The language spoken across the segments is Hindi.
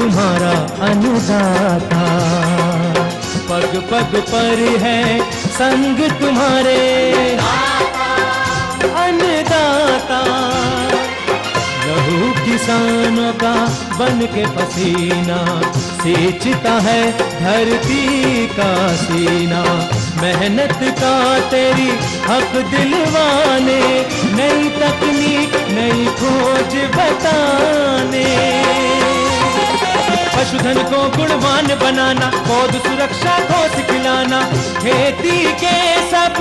तुम्हारा अन्नदाता, पग पग पर है संग तुम्हारे अन्नदाता। लहू किसानों का बन के पसीना सींचता है धरती का सीना। मेहनत का तेरी हक दिलवाने, नई तकनीक नई खोज बताने। पशुधन को गुणवान बनाना, पौध सुरक्षा को सिखलाना, खेती के सब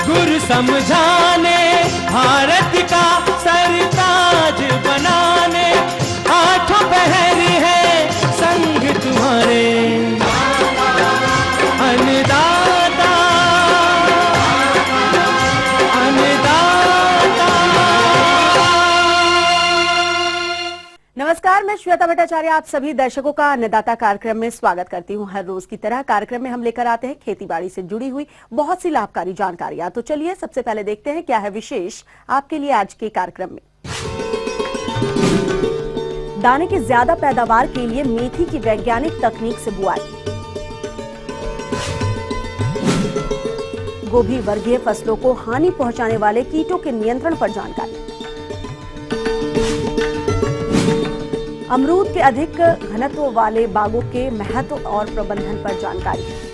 गुर समझाने, भारत का सरताज बनाने। आठों पहर है संग तुम्हारे अन्नदाता, अन्नदाता। नमस्कार, मैं श्वेता भट्टाचार्य आप सभी दर्शकों का अन्नदाता कार्यक्रम में स्वागत करती हूं। हर रोज की तरह कार्यक्रम में हम लेकर आते हैं खेतीबाड़ी से जुड़ी हुई बहुत सी लाभकारी जानकारियां। तो चलिए सबसे पहले देखते हैं क्या है विशेष आपके लिए आज के कार्यक्रम में। दाने की ज्यादा पैदावार के लिए मेथी की वैज्ञानिक तकनीक से बुआई। गोभी वर्गीय फसलों को हानि पहुंचाने वाले कीटों के नियंत्रण पर जानकारी। अमरूद के अधिक घनत्व वाले बागों के महत्व और प्रबंधन पर जानकारी।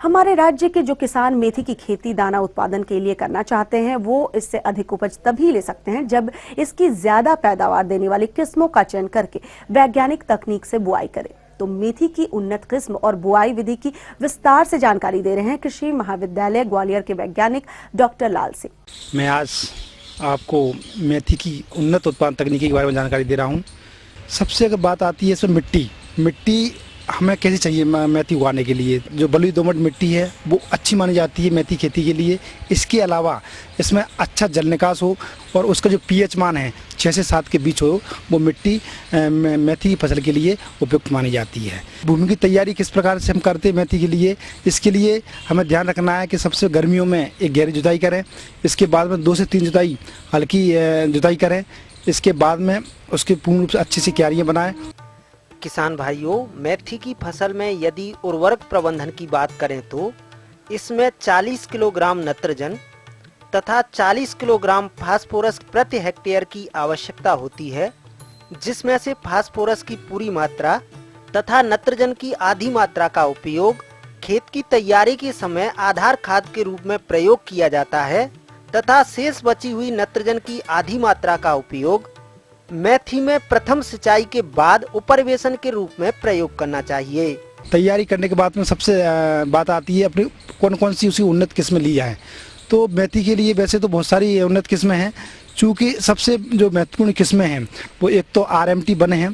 हमारे राज्य के जो किसान मेथी की खेती दाना उत्पादन के लिए करना चाहते हैं वो इससे अधिक उपज तभी ले सकते हैं जब इसकी ज्यादा पैदावार देने वाली किस्मों का चयन करके वैज्ञानिक तकनीक से बुआई करें। तो मेथी की उन्नत किस्म और बुआई विधि की विस्तार से जानकारी दे रहे हैं कृषि महाविद्यालय ग्वालियर के वैज्ञानिक डॉक्टर लाल सिंह। मैं आज आपको मेथी की उन्नत उत्पादन तकनीकी के बारे में जानकारी दे रहा हूँ। सबसे अगर बात आती है इसमें मिट्टी हमें कैसी चाहिए मेथी उगाने के लिए। जो बलुई दोमट मिट्टी है वो अच्छी मानी जाती है मेथी खेती के लिए। इसके अलावा इसमें अच्छा जल निकास हो और उसका जो पीएच मान है 6 से 7 के बीच हो, वो मिट्टी मेथी की फसल के लिए उपयुक्त मानी जाती है। भूमि की तैयारी किस प्रकार से हम करते हैं मेथी के लिए, इसके लिए हमें ध्यान रखना है कि सबसे गर्मियों में एक गहरी जुताई करें, इसके बाद में 2 से 3 जुताई हल्की जुताई करें, इसके बाद में उसके पूर्ण रूप से अच्छी सी क्यारियाँ बनाएं। किसान भाइयों, मेथी की फसल में यदि उर्वरक प्रबंधन की बात करें तो इसमें 40 किलोग्राम नत्रजन तथा 40 किलोग्राम फास्फोरस प्रति हेक्टेयर की आवश्यकता होती है, जिसमें से फास्फोरस की पूरी मात्रा तथा नत्रजन की आधी मात्रा का उपयोग खेत की तैयारी के समय आधार खाद के रूप में प्रयोग किया जाता है तथा शेष बची हुई नत्रजन की आधी मात्रा का उपयोग मेथी में प्रथम सिंचाई के बाद उपरिवेशन के रूप में प्रयोग करना चाहिए। तैयारी करने के बाद में सबसे बात आती है अपनी कौन कौन सी उसी उन्नत किस्में ली जाए। तो मेथी के लिए वैसे तो बहुत सारी उन्नत किस्में हैं, चूँकि सबसे जो महत्वपूर्ण किस्में हैं वो एक तो RMT बने हैं,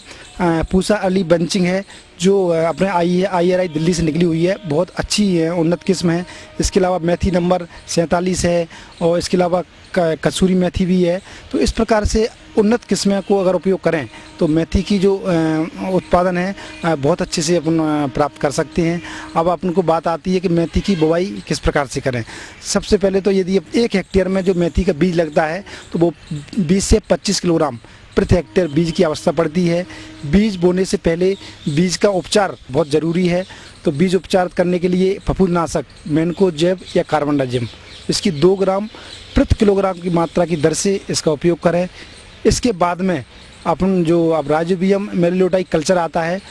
पूसा अर्ली बंचिंग है जो अपने IRI दिल्ली से निकली हुई है, बहुत अच्छी उन्नत किस्म है। इसके अलावा मेथी नंबर 47 है और इसके अलावा कसूरी मेथी भी है। तो इस प्रकार से उन्नत किस्में को अगर उपयोग करें तो मेथी की जो उत्पादन है बहुत अच्छे से अपन प्राप्त कर सकते हैं। अब अपन को बात आती है कि मेथी की बुवाई किस प्रकार से करें। सबसे पहले तो यदि 1 हेक्टेयर में जो मेथी का बीज लगता है तो वो 20 से 25 किलोग्राम प्रति हेक्टेयर बीज की आवश्यकता पड़ती है। बीज बोने से पहले बीज का उपचार बहुत ज़रूरी है। तो बीज उपचार करने के लिए फफूंदनाशक मैनकोजेब या कार्बनडाजिम इसकी 2 ग्राम प्रति किलोग्राम की मात्रा की दर से इसका उपयोग करें। इसके बाद में अपन जो अब राइजोबियम मेलिलोटाई कल्चर आता है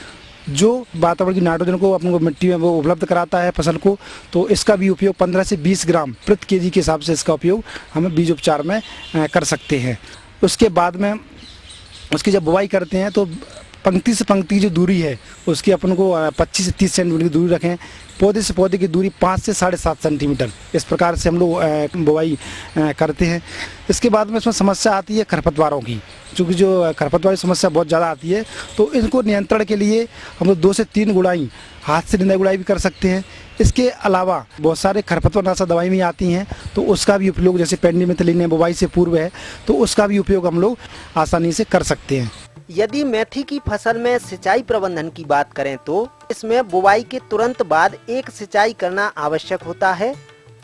जो वातावरण की नाइट्रोजन को अपन को मिट्टी में वो उपलब्ध कराता है फसल को, तो इसका भी उपयोग 15 से 20 ग्राम प्रति केजी के हिसाब से इसका उपयोग हम बीज उपचार में कर सकते हैं। उसके बाद में उसकी जब बुवाई करते हैं तो पंक्ति से पंक्ति जो दूरी है उसकी अपन को 25 से 30 सेंटीमीटर की दूरी रखें। पौधे से पौधे की दूरी 5 से 7.5 सेंटीमीटर, इस प्रकार से हम लोग बुवाई करते हैं। इसके बाद में इसमें समस्या आती है खरपतवारों की। चूँकि जो खरपतवार की समस्या बहुत ज़्यादा आती है, तो इनको नियंत्रण के लिए हम लोग 2 से 3 गुड़ाई हाथ से निंदाई गुड़ाई भी कर सकते हैं। इसके अलावा बहुत सारे खरपतवार नाशक दवाई भी आती हैं, तो उसका भी उपयोग, जैसे पेंडिमेथलिन है, बुवाई से पूर्व है, तो उसका भी उपयोग हम लोग आसानी से कर सकते हैं। यदि मेथी की फसल में सिंचाई प्रबंधन की बात करें तो इसमें बुवाई के तुरंत बाद एक सिंचाई करना आवश्यक होता है।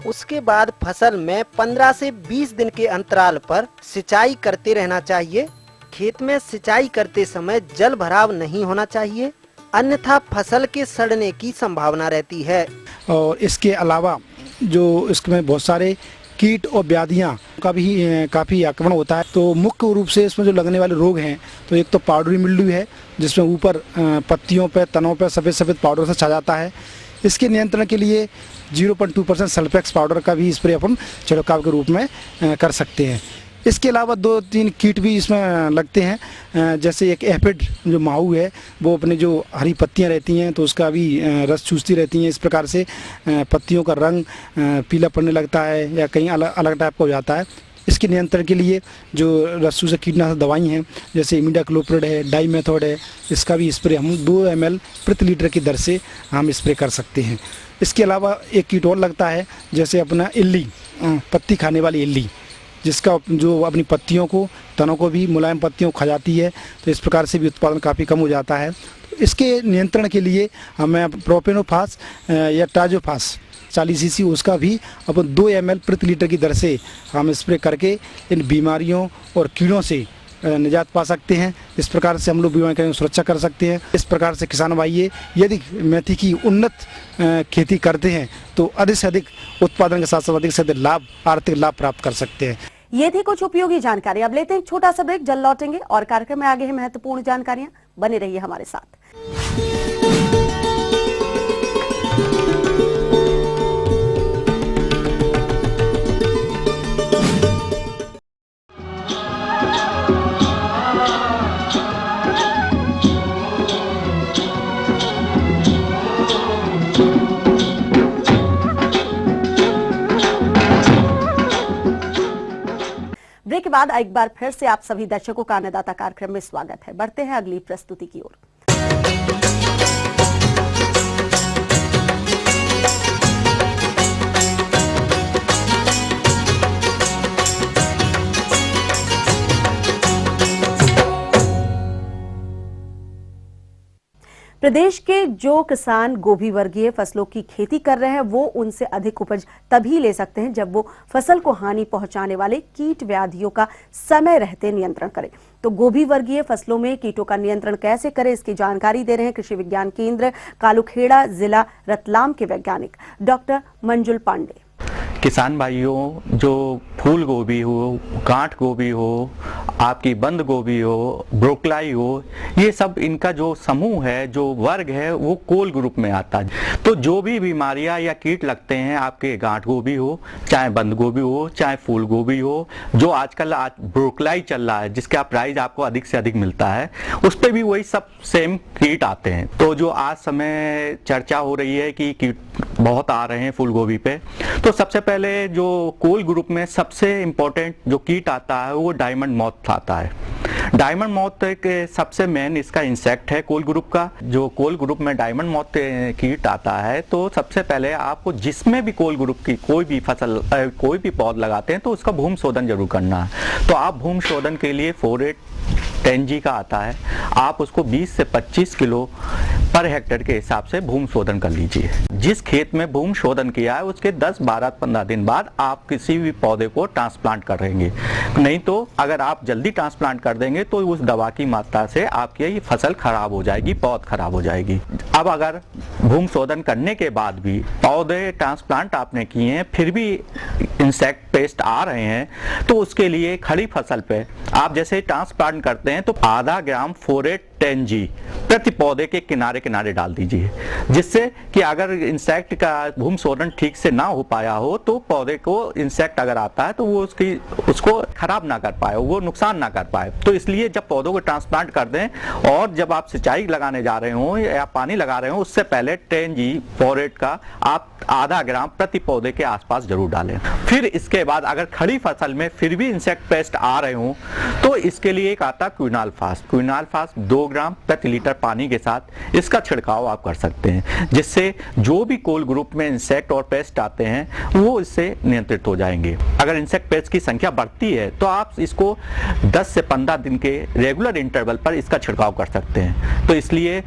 उसके बाद फसल में 15 से 20 दिन के अंतराल पर सिंचाई करते रहना चाहिए। खेत में सिंचाई करते समय जल भराव नहीं होना चाहिए, अन्यथा फसल के सड़ने की संभावना रहती है। और इसके अलावा जो इसमें बहुत सारे कीट और व्याधियाँ का भी काफ़ी आक्रमण होता है। तो मुख्य रूप से इसमें जो लगने वाले रोग हैं, तो एक तो पाउडरी मिल्ड्यू है, जिसमें ऊपर पत्तियों पे, तनों पे सफ़ेद सफ़ेद पाउडर से छा जाता है। इसके नियंत्रण के लिए 0.2% सल्फेक्स पाउडर का भी स्प्रे अपन छिड़काव के रूप में कर सकते हैं। इसके अलावा 2-3 कीट भी इसमें लगते हैं, जैसे एक एफिड जो माहू है, वो अपने जो हरी पत्तियां रहती हैं तो उसका भी रस चूसती रहती हैं। इस प्रकार से पत्तियों का रंग पीला पड़ने लगता है या कहीं अलग अलग टाइप का हो जाता है। इसके नियंत्रण के लिए जो रस चूसक कीटनाशक दवाई हैं, जैसे इमिडाक्लोप्रिड है, डाइमेथोड है, इसका भी स्प्रे हम 2 ml प्रति लीटर की दर से हम स्प्रे कर सकते हैं। इसके अलावा एक कीट और लगता है, जैसे अपना इल्ली, पत्ती खाने वाली इल्ली, जिसका जो अपनी पत्तियों को, तनों को भी, मुलायम पत्तियों को खा जाती है, तो इस प्रकार से भी उत्पादन काफ़ी कम हो जाता है। तो इसके नियंत्रण के लिए हमें प्रोपेनोफास या टाजोफास 40 cc उसका भी अपन 2 ml प्रति लीटर की दर से हम स्प्रे करके इन बीमारियों और कीड़ों से निजात पा सकते हैं। इस प्रकार से हम लोग बीमारी की सुरक्षा कर सकते हैं। इस प्रकार से किसान भाई यदि मेथी की उन्नत खेती करते हैं तो अधिक से अधिक उत्पादन के साथ साथ अधिक से अधिक लाभ, आर्थिक लाभ प्राप्त कर सकते हैं। ये थी कुछ उपयोगी जानकारी। अब लेते हैं एक छोटा सा ब्रेक, जल्द लौटेंगे और कार्यक्रम में आगे है महत्वपूर्ण जानकारियां। बने रहिए हमारे साथ। ब्रेक के बाद एक बार फिर से आप सभी दर्शकों का अन्नदाता कार्यक्रम में स्वागत है। बढ़ते हैं अगली प्रस्तुति की ओर। प्रदेश के जो किसान गोभी वर्गीय फसलों की खेती कर रहे हैं, वो उनसे अधिक उपज तभी ले सकते हैं जब वो फसल को हानि पहुंचाने वाले कीट व्याधियों का समय रहते नियंत्रण करें। तो गोभी वर्गीय फसलों में कीटों का नियंत्रण कैसे करें, इसकी जानकारी दे रहे हैं कृषि विज्ञान केंद्र कालूखेड़ा, जिला रतलाम के वैज्ञानिक डॉक्टर मंजुल पांडे। किसान भाइयों, जो फूल गोभी हो, गांठ गोभी हो, आपकी बंद गोभी हो, ब्रोकलाई हो, ये सब इनका जो समूह है, जो वर्ग है, वो कोल ग्रुप में आता है। तो जो भी बीमारियां या कीट लगते हैं, आपके गांठ गोभी हो, चाहे बंद गोभी हो, चाहे फूल गोभी हो, जो आजकल ब्रोकलाई चल रहा है, जिसका प्राइस आपको अधिक से अधिक मिलता है, उस पर भी वही सब सेम कीट आते हैं। तो जो आज समय चर्चा हो रही है कि कीट बहुत आ रहे हैं फूल गोभी पे, तो सबसे पहले जो कोल ग्रुप में सबसे इंपॉर्टेंट जो कीट आता है वो डायमंड मॉथ आता है। डायमंड मॉथ एक सबसे मेन इसका इंसेक्ट है कोल ग्रुप का। जो कोल ग्रुप में डायमंड मॉथ कीट आता है, तो सबसे पहले आपको जिसमें भी कोल ग्रुप की कोई भी फसल, कोई भी पौध लगाते हैं, तो उसका भूमि शोधन जरूर करना है। तो आप भूमि शोधन के लिए 4-8-10G का आता है, आप उसको 20 से 25 किलो पर हेक्टेयर के हिसाब से भूमि शोधन कर लीजिए। जिस खेत में भूमि शोधन किया है उसके 10, 12, 15 दिन बाद आप किसी भी पौधे को ट्रांसप्लांट करेंगे। नहीं तो अगर आप जल्दी ट्रांसप्लांट कर देंगे तो उस दवा की मात्रा से आपकी ये फसल खराब हो जाएगी, पौध खराब हो जाएगी। अब अगर भूमि शोधन करने के बाद भी पौधे ट्रांसप्लांट आपने किए हैं, फिर भी इंसेक्ट पेस्ट आ रहे हैं, तो उसके लिए खड़ी फसल पे आप जैसे ट्रांसप्लांट करते हैं तो आधा ग्राम 4-8 10G प्रति पौधे के किनारे किनारे डाल दीजिए, जिससे कि अगर इंसेक्ट का भूमि शोधन ठीक से ना हो पाया हो तो पौधे को इंसेक्ट अगर आता है तो वो उसको खराब ना कर पाए, वो नुकसान ना कर पाए। तो इसलिए जब पौधों को ट्रांसप्लांट कर दें और जब आप सिंचाई लगाने जा रहे हो या पानी लगा रहे हो, उससे पहले 10G फोरेट का आप आधा ग्राम प्रति पौधे के आसपास जरूर डालें। फिर इसके बाद अगर खड़ी फसल में फिर भी इंसेक्ट पेस्ट आ रहे हो तो इसके लिए एक आता क्विनाल फास्ट 2 ग्राम प्रति लीटर पानी के साथ इसका छिड़काव आप कर सकते हैं, जिससे जो भी कोल ग्रुप में इंसेक्ट और पेस्ट आते हैं वो इससे नियंत्रित हो जाएंगे। अगर इंसेक्ट पेस्ट की संख्या बढ़ती है तो आप इसको 10 से 15 दिन के रेगुलर इंटरवल पर इसका छिड़काव कर सकते हैं। तो इसलिए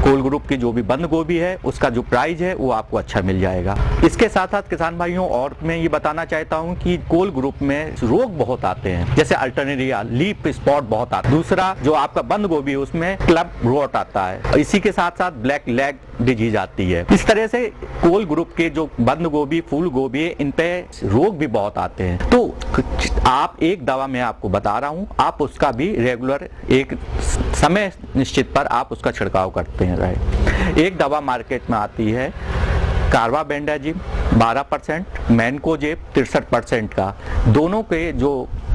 कोल ग्रुप की जो भी बंद गोभी है उसका जो प्राइस है वो आपको अच्छा मिल जाएगा। इसके साथ साथ किसान भाइयों और मैं ये बताना चाहता हूँ कि कोल ग्रुप में रोग बहुत आते हैं, जैसे अल्टरनेरिया, लीफ स्पॉट बहुत आता है। दूसरा जो आपका बंद गोभी है उसमें क्लब रोट आता है। इसी के साथ साथ ब्लैक लेग डिजीज आती है। इस तरह से कोल ग्रुप के जो बंद गोभी, फूल गोभी है, इन पे रोग भी बहुत आते हैं। तो आप एक दवा मैं आपको बता रहा हूँ, आप उसका भी रेगुलर एक समय निश्चित पर आप उसका छिड़काव करते हैं रहे। एक दवा मार्केट में आती है कार्बाबेंडाजिम 12%, मैनकोजेब 63% का, दोनों के जो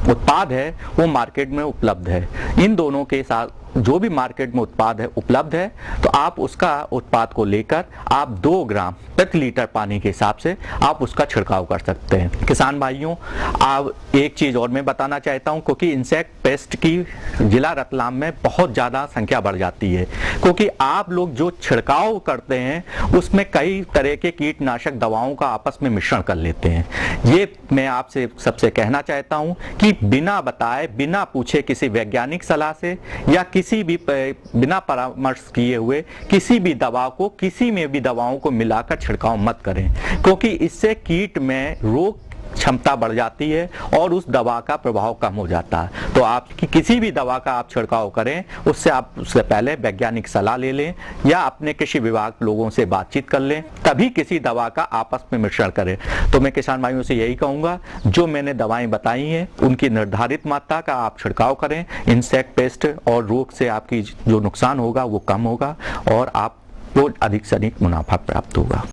उत्पाद है वो मार्केट में उपलब्ध है। इन दोनों के साथ जो भी मार्केट में उत्पाद है उपलब्ध है तो आप उसका उत्पाद को लेकर आप 2 ग्राम प्रति लीटर पानी के हिसाब से आप उसका छिड़काव कर सकते हैं। किसान भाइयों, आप एक चीज और मैं बताना चाहता हूं, क्योंकि इंसेक्ट पेस्ट की जिला रतलाम में बहुत ज्यादा संख्या बढ़ जाती है, क्योंकि आप लोग जो छिड़काव करते हैं उसमें कई तरह के कीटनाशक दवाओं का आपस में मिश्रण कर लेते हैं। ये मैं आपसे सबसे कहना चाहता हूं कि बिना बताए, बिना पूछे किसी वैज्ञानिक सलाह से या किसी भी बिना परामर्श किए हुए किसी भी दवा को, किसी में भी दवाओं को मिलाकर छिड़काव मत करें, क्योंकि इससे कीट में रोग क्षमता बढ़ जाती है और उस दवा का प्रभाव कम हो जाता है। तो आप किसी भी दवा का आप छिड़काव करें उससे पहले वैज्ञानिक सलाह ले लें या अपने कृषि विभाग लोगों से बातचीत कर लें, तभी किसी दवा का आपस में मिश्रण करें। तो मैं किसान भाइयों से यही कहूंगा, जो मैंने दवाएं बताई हैं उनकी निर्धारित मात्रा का आप छिड़काव करें। इंसेक्ट पेस्ट और रोग से आपकी जो नुकसान होगा वो कम होगा और आपको अधिक से अधिक मुनाफा प्राप्त होगा।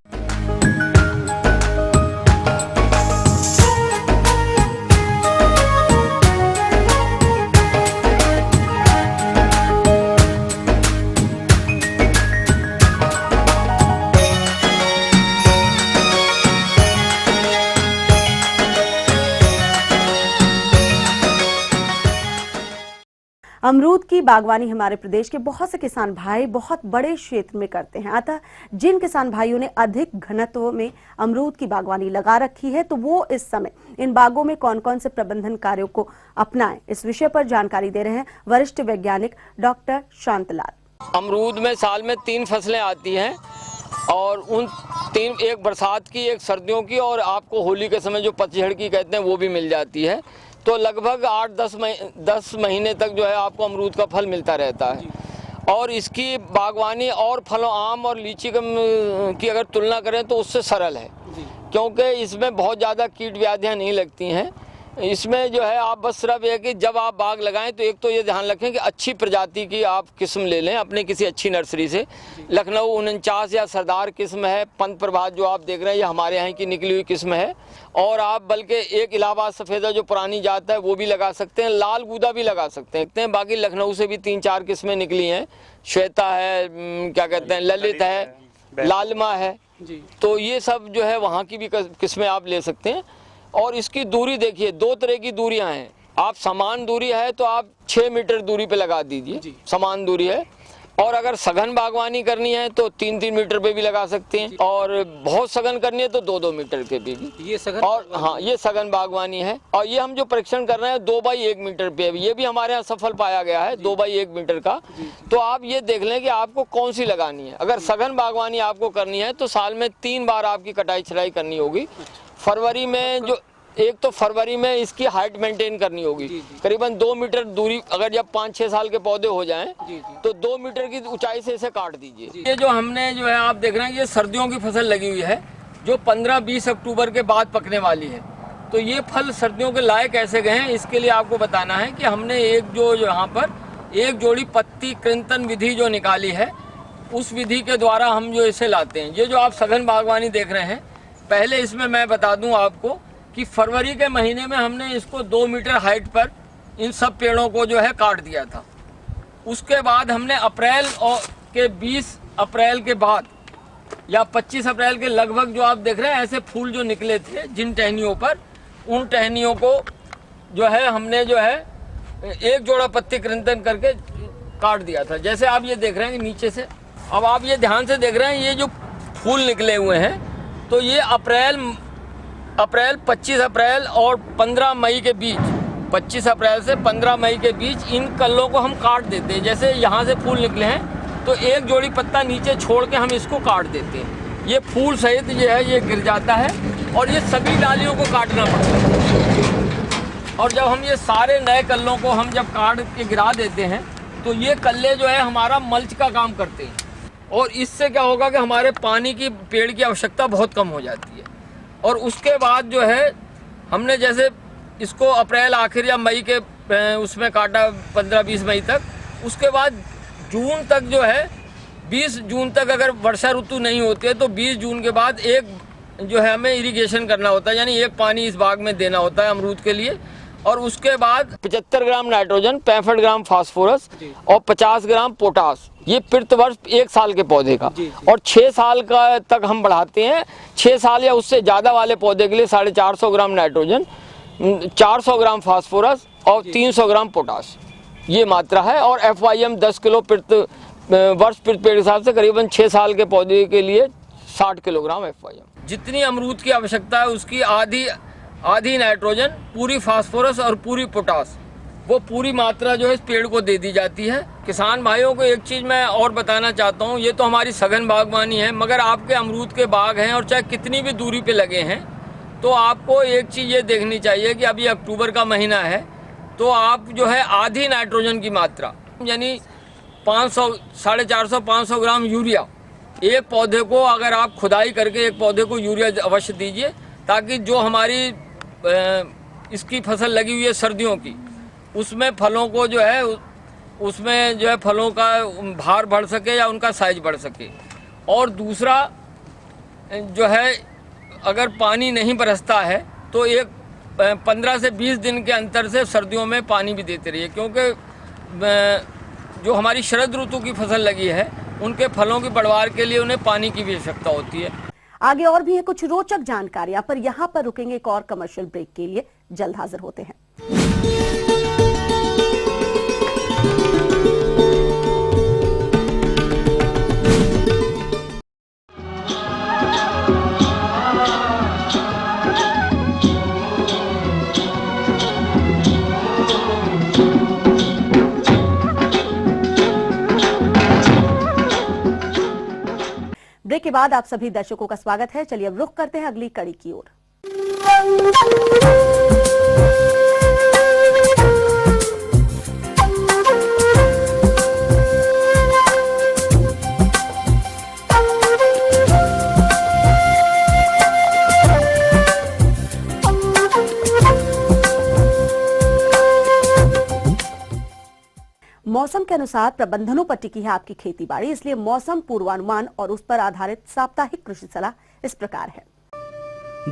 अमरूद की बागवानी हमारे प्रदेश के बहुत से किसान भाई बहुत बड़े क्षेत्र में करते हैं। अतः जिन किसान भाइयों ने अधिक घनत्व में अमरूद की बागवानी लगा रखी है तो वो इस समय इन बागों में कौन कौन से प्रबंधन कार्यों को अपनाएं, इस विषय पर जानकारी दे रहे हैं वरिष्ठ वैज्ञानिक डॉक्टर शांतलाल। अमरूद में साल में 3 फसलें आती हैं और उन 3, एक बरसात की, एक सर्दियों की और आपको होली के समय जो पतझड़ की कहते हैं वो भी मिल जाती है। तो लगभग 8-10 महीने तक जो है आपको अमरूद का फल मिलता रहता है। और इसकी बागवानी और फलों, आम और लीची की अगर तुलना करें तो उससे सरल है, क्योंकि इसमें बहुत ज़्यादा कीट व्याधियाँ नहीं लगती हैं। इसमें जो है आप बस सिर्फ ये कि जब आप बाग लगाएं तो एक तो ये ध्यान रखें कि अच्छी प्रजाति की आप किस्म ले लें अपने किसी अच्छी नर्सरी से। लखनऊ 49 या सरदार किस्म है, पंत प्रभात जो आप देख रहे हैं ये हमारे यहाँ की निकली हुई किस्म है। और आप बल्कि एक इलाहाबाद सफ़ेदा जो पुरानी जात है वो भी लगा सकते हैं, लाल गूदा भी लगा सकते हैं। बाकी लखनऊ से भी 3-4 किस्में निकली हैं, श्वेता है, क्या कहते हैं, ललित है, लालिमा है। तो ये सब जो है वहाँ की भी किस्में आप ले सकते हैं। और इसकी दूरी देखिए, 2 तरह की दूरियां हैं। आप समान दूरी है तो आप 6 मीटर दूरी पे लगा दीजिए, समान दूरी है। और अगर सघन बागवानी करनी है तो 3-3 मीटर पे भी लगा सकते हैं, और बहुत सघन करनी है तो 2-2 मीटर के पे भी। ये सघन, और हाँ, ये सघन बागवानी है। और ये हम जो परीक्षण कर रहे हैं 2x1 मीटर पे, ये भी हमारे यहाँ सफल पाया गया है 2x1 मीटर का। तो आप ये देख लें कि आपको कौन सी लगानी है। अगर सघन बागवानी आपको करनी है तो साल में 3 बार आपकी कटाई छटाई करनी होगी। फरवरी में जो एक तो फरवरी में इसकी हाइट मेंटेन करनी होगी, करीबन 2 मीटर दूरी। अगर जब 5-6 साल के पौधे हो जाएं तो 2 मीटर की ऊंचाई से इसे काट दीजिए। ये जो हमने जो है आप देख रहे हैं ये सर्दियों की फसल लगी हुई है जो 15-20 अक्टूबर के बाद पकने वाली है। तो ये फल सर्दियों के लायक ऐसे गए हैं, इसके लिए आपको बताना है कि हमने एक जो यहाँ पर एक जोड़ी पत्ती कृंतन विधि जो निकाली है, उस विधि के द्वारा हम जो इसे लाते हैं। ये जो आप सघन बागवानी देख रहे हैं, पहले इसमें मैं बता दूं आपको कि फरवरी के महीने में हमने इसको 2 मीटर हाइट पर इन सब पेड़ों को जो है काट दिया था। उसके बाद हमने अप्रैल के 20 अप्रैल के बाद या 25 अप्रैल के लगभग जो आप देख रहे हैं ऐसे फूल जो निकले थे जिन टहनियों पर, उन टहनियों को जो है हमने जो है एक जोड़ा पत्ती कृंतन करके काट दिया था। जैसे आप ये देख रहे हैं नीचे से, अब आप ये ध्यान से देख रहे हैं, ये जो फूल निकले हुए हैं, तो ये अप्रैल 25 अप्रैल और 15 मई के बीच, 25 अप्रैल से 15 मई के बीच इन कल्लों को हम काट देते हैं। जैसे यहाँ से फूल निकले हैं तो एक जोड़ी पत्ता नीचे छोड़ के हम इसको काट देते हैं। ये फूल सहित ये है, ये गिर जाता है और ये सभी डालियों को काटना पड़ता है। और जब हम ये सारे नए कल्लों को हम जब काट के गिरा देते हैं तो ये कल्ले जो है हमारा मल्च का काम करते हैं। और इससे क्या होगा कि हमारे पानी की, पेड़ की आवश्यकता बहुत कम हो जाती है। और उसके बाद जो है हमने जैसे इसको अप्रैल आखिर या मई के उसमें काटा 15-20 मई तक, उसके बाद जून तक जो है 20 जून तक अगर वर्षा ऋतु नहीं होती है तो 20 जून के बाद एक जो है हमें इरिगेशन करना होता है, यानी एक पानी इस बाग में देना होता है अमरूद के लिए। और उसके बाद 75 ग्राम नाइट्रोजन, 65 ग्राम फास्फोरस और 50 ग्राम पोटास, ये प्रतिवर्ष 1 साल के पौधे का। और 6 साल का तक हम बढ़ाते हैं। 6 साल या उससे ज़्यादा वाले पौधे के लिए 450 ग्राम नाइट्रोजन, 400 ग्राम फास्फोरस और 300 ग्राम पोटास, ये मात्रा है। और FYM 10 किलो प्रति वर्ष प्रति पेड़ के हिसाब से करीबन 6 साल के पौधे के लिए 60 किलोग्राम FYM। जितनी अमरूद की आवश्यकता है उसकी आधी नाइट्रोजन, पूरी फास्फोरस और पूरी पोटास, वो पूरी मात्रा जो है इस पेड़ को दे दी जाती है। किसान भाइयों को एक चीज़ मैं और बताना चाहता हूँ, ये तो हमारी सघन बागवानी है, मगर आपके अमरूद के बाग हैं और चाहे कितनी भी दूरी पे लगे हैं, तो आपको एक चीज़ ये देखनी चाहिए कि अभी अक्टूबर का महीना है, तो आप जो है आधी नाइट्रोजन की मात्रा यानी 500, 450-500 ग्राम यूरिया एक पौधे को, अगर आप खुदाई करके एक पौधे को यूरिया अवश्य दीजिए, ताकि जो हमारी इसकी फसल लगी हुई है सर्दियों की, उसमें फलों को जो है उसमें जो है फलों का भार बढ़ सके या उनका साइज बढ़ सके। और दूसरा जो है अगर पानी नहीं बरसता है तो एक 15 से 20 दिन के अंतर से सर्दियों में पानी भी देते रहिए, क्योंकि जो हमारी शरद ऋतु की फसल लगी है उनके फलों की बढ़वार के लिए उन्हें पानी की भी आवश्यकता होती है। आगे और भी है कुछ रोचक जानकारियां, पर यहाँ पर रुकेंगे एक और कमर्शियल ब्रेक के लिए। जल्द हाजिर होते हैं। ब्रेक के बाद आप सभी दर्शकों का स्वागत है। चलिए अब रुख करते हैं अगली कड़ी की ओर। मौसम के अनुसार प्रबंधनों पर टिकी है आपकी खेती बाड़ी, इसलिए मौसम पूर्वानुमान और उस पर आधारित साप्ताहिक कृषि सलाह इस प्रकार है।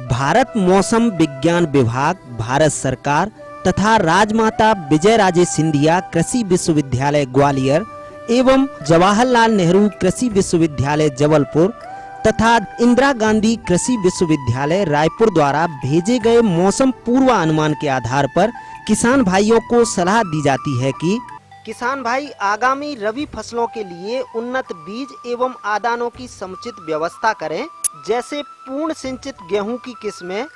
भारत मौसम विज्ञान विभाग, भारत सरकार तथा राजमाता विजयराजे सिंधिया कृषि विश्वविद्यालय ग्वालियर एवं जवाहरलाल नेहरू कृषि विश्वविद्यालय जबलपुर तथा इंदिरा गांधी कृषि विश्वविद्यालय रायपुर द्वारा भेजे गए मौसम पूर्वानुमान के आधार पर किसान भाइयों को सलाह दी जाती है कि किसान भाई आगामी रबी फसलों के लिए उन्नत बीज एवं आदानों की समुचित व्यवस्था करें। जैसे पूर्ण सिंचित गेहूं की किस्में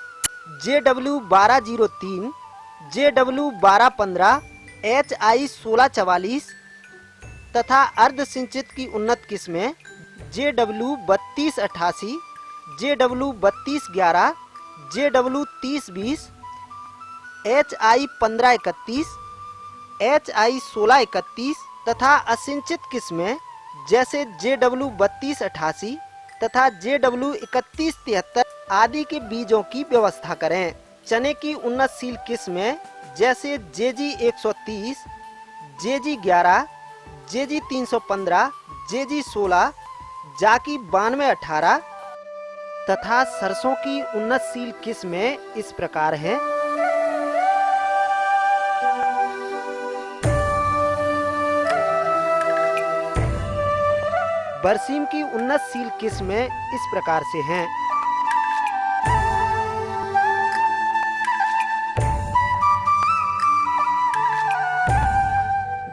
JW 1203, JW 1215, HI 1644 तथा अर्ध सिंचित की उन्नत किस्में JW 3288, JW 3211, JW 3020, HI 1531, HI 1631 तथा असिंचित किस्में जैसे JW 3288 तथा JW 3173 आदि के बीजों की व्यवस्था करें। चने की उन्नतशील किस्में जैसे JG 130, JG 11, JG 315, JG 16, जाकी 9218 तथा सरसों की उन्नतशील किस्में इस प्रकार हैं। बरसीम की उन्नतशील किस्में इस प्रकार से हैं।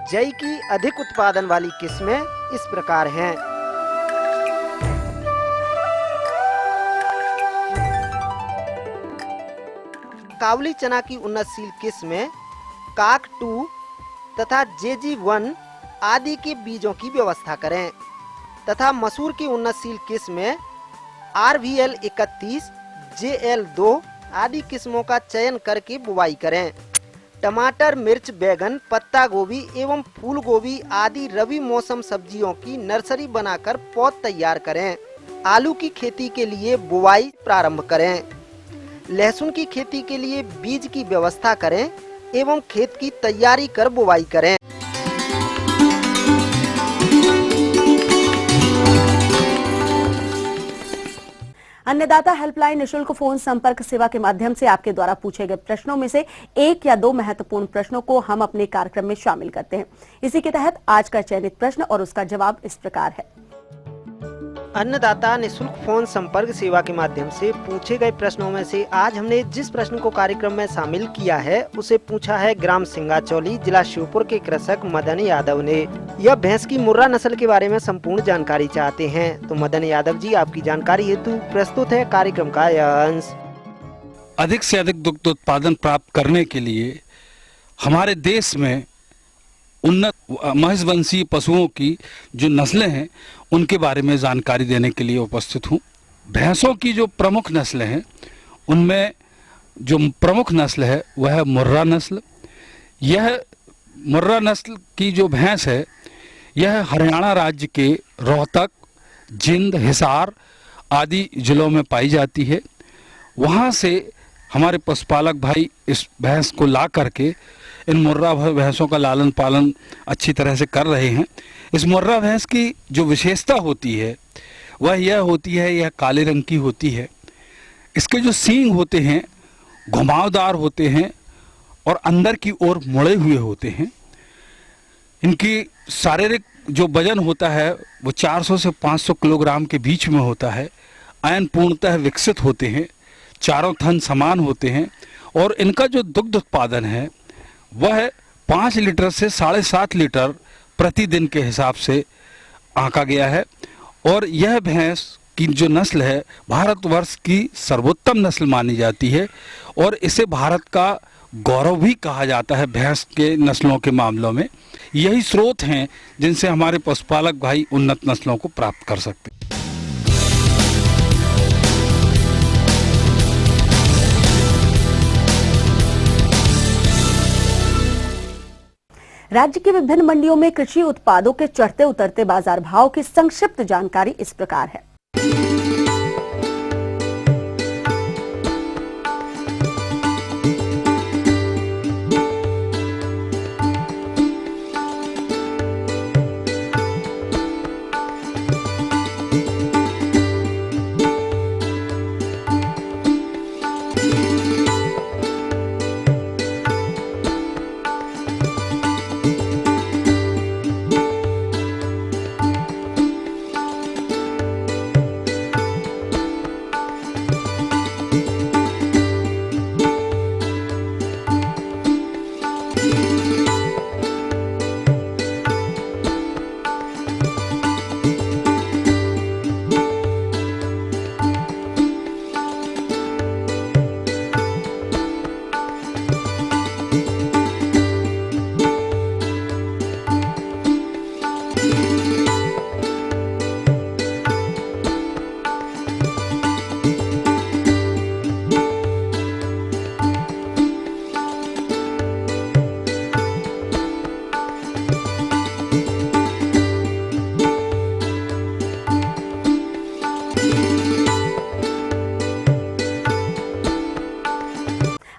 जई की अधिक उत्पादन वाली किस्में इस प्रकार हैं। काबुली चना की उन्नतशील किस्में काक 2 तथा JG 1 आदि के बीजों की व्यवस्था करें तथा मसूर की उन्नतशील किस्में RVL 31, JL 2 आदि किस्मों का चयन करके बुवाई करें। टमाटर, मिर्च, बैगन, पत्ता गोभी एवं फूल गोभी आदि रबी मौसम सब्जियों की नर्सरी बनाकर पौध तैयार करें। आलू की खेती के लिए बुवाई प्रारंभ करें। लहसुन की खेती के लिए बीज की व्यवस्था करें एवं खेत की तैयारी कर बुवाई करें। अन्नदाता हेल्पलाइन निशुल्क फोन संपर्क सेवा के माध्यम से आपके द्वारा पूछे गए प्रश्नों में से 1 या 2 महत्वपूर्ण प्रश्नों को हम अपने कार्यक्रम में शामिल करते हैं। इसी के तहत आज का चयनित प्रश्न और उसका जवाब इस प्रकार है। अन्नदाता निशुल्क फोन संपर्क सेवा के माध्यम से पूछे गए प्रश्नों में से आज हमने जिस प्रश्न को कार्यक्रम में शामिल किया है उसे पूछा है ग्राम सिंगाचौली, जिला श्योपुर के कृषक मदन यादव ने। यह भैंस की मुर्रा नस्ल के बारे में संपूर्ण जानकारी चाहते हैं, तो मदन यादव जी आपकी जानकारी हेतु प्रस्तुत है कार्यक्रम का यह अंश। अधिक से अधिक दुग्ध उत्पादन प्राप्त करने के लिए हमारे देश में उन्नत महिषवंशीय पशुओं की जो नस्लें हैं उनके बारे में जानकारी देने के लिए उपस्थित हूँ। भैंसों की जो प्रमुख नस्लें हैं उनमें जो प्रमुख नस्ल है वह है मुर्रा नस्ल। यह मुर्रा नस्ल की जो भैंस है यह हरियाणा राज्य के रोहतक, जिंद, हिसार आदि जिलों में पाई जाती है। वहाँ से हमारे पशुपालक भाई इस भैंस को ला करके इन मुर्रा भैंसों का लालन पालन अच्छी तरह से कर रहे हैं। इस मुर्रा भैंस की जो विशेषता होती है वह यह होती है, यह काले रंग की होती है। इसके जो सींग होते हैं घुमावदार होते हैं और अंदर की ओर मुड़े हुए होते हैं। इनकी शारीरिक जो वजन होता है वो 400 से 500 किलोग्राम के बीच में होता है। अयन पूर्णतः विकसित होते हैं, चारों थन समान होते हैं और इनका जो दुग्ध उत्पादन है वह 5 लीटर से 7.5 लीटर प्रतिदिन के हिसाब से आंका गया है। और यह भैंस की जो नस्ल है भारतवर्ष की सर्वोत्तम नस्ल मानी जाती है और इसे भारत का गौरव भी कहा जाता है भैंस के नस्लों के मामलों में। यही स्रोत हैं जिनसे हमारे पशुपालक भाई उन्नत नस्लों को प्राप्त कर सकते हैं। राज्य की विभिन्न मंडियों में कृषि उत्पादों के चढ़ते उतरते बाजार भाव की संक्षिप्त जानकारी इस प्रकार है।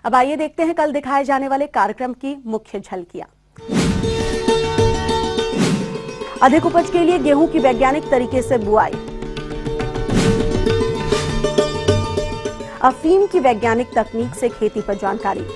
अब आइए देखते हैं कल दिखाए जाने वाले कार्यक्रम की मुख्य झलकियां। अधिक उपज के लिए गेहूं की वैज्ञानिक तरीके से बुआई। अफीम की वैज्ञानिक तकनीक से खेती पर जानकारी।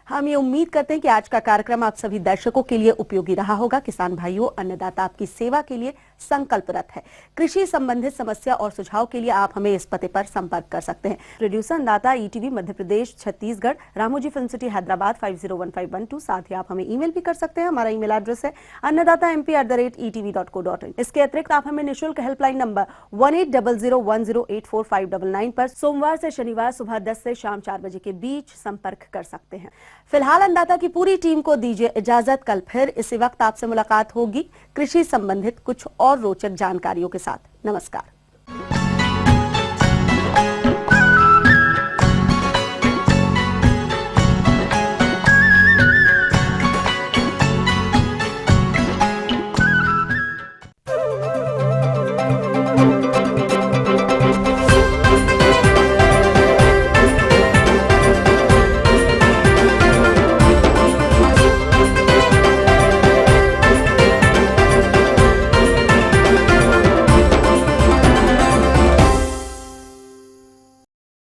हम ये उम्मीद करते हैं कि आज का कार्यक्रम आप सभी दर्शकों के लिए उपयोगी रहा होगा। किसान भाइयों, अन्नदाता आपकी सेवा के लिए संकल्परत है। कृषि संबंधित समस्या और सुझाव के लिए आप हमें इस पते पर संपर्क कर सकते हैं। प्रोड्यूसर अन्नदाता, ETV Madhya Pradesh Chhattisgarh, Ramoji film city Hyderabad 501512। साथ ही आप हमें ईमेल भी कर सकते हैं। हमारा ईमेल एड्रेस है annadatamp@etv.co.in। इसके अतिरिक्त आप हमें निःशुल्क हेल्पलाइन नंबर 180010084599 पर सोमवार से शनिवार सुबह 10 से शाम 4 बजे के बीच संपर्क कर सकते हैं। फिलहाल अन्नदाता की पूरी टीम को दीजिए इजाजत। कल फिर इसी वक्त आपसे मुलाकात होगी कृषि संबंधित कुछ और रोचक जानकारियों के साथ। नमस्कार।